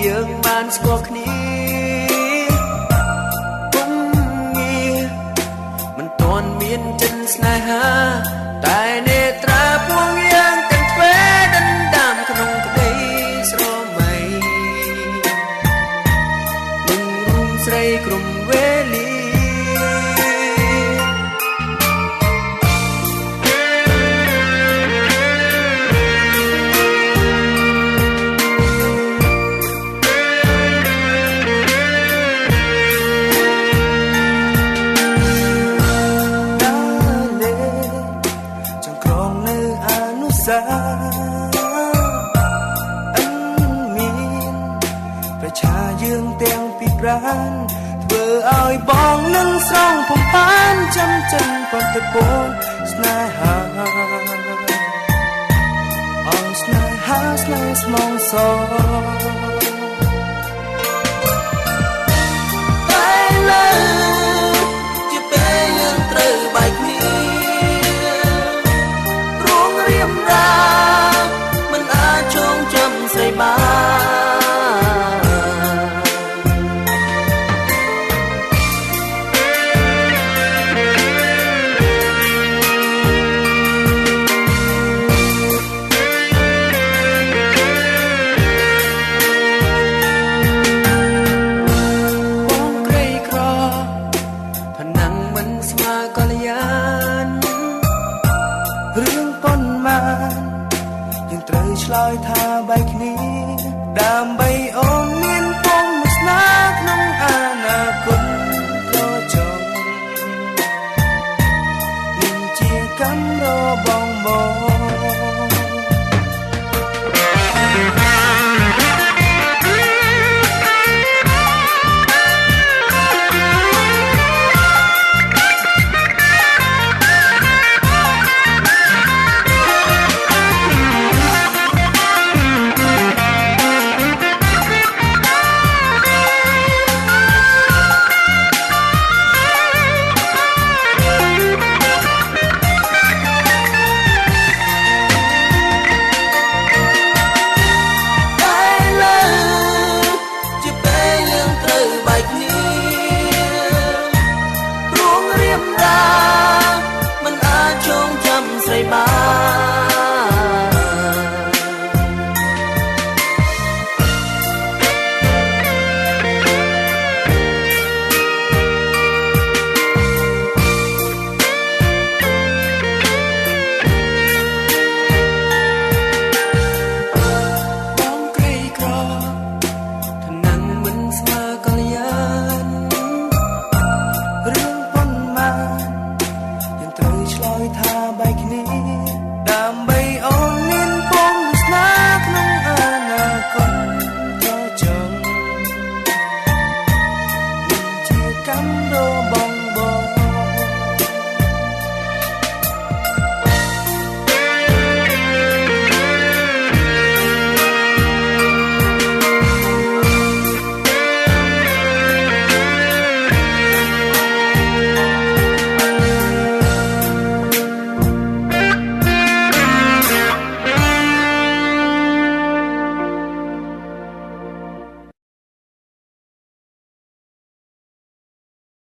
យើងបានស្គាល់គ្នាពុំងារមិនទាន់មានចិនស្នេហាតែនេត្រាពួងយើងទាំងទ្វេដណ្ដើមក្នុងក្តីស្រមៃនឹងរូងស្រីក្រុមវេលាយើងទាំងពីប្រានធ្វើឲ្យបងនឹងស្រងភពបានចាំចិនប៉ុន្តែពងស្នេហាអងស្នេហាស្នេហ៍ស្មងសតែលើជាពេលយើងត្រូវបែកគ្នារួងរៀមរាមិនអាចចងចាំស្រីបានរឿងប៉ុន្មានយើងត្រូវឆ្លើយថាបែកគ្នាដើម្បីអូ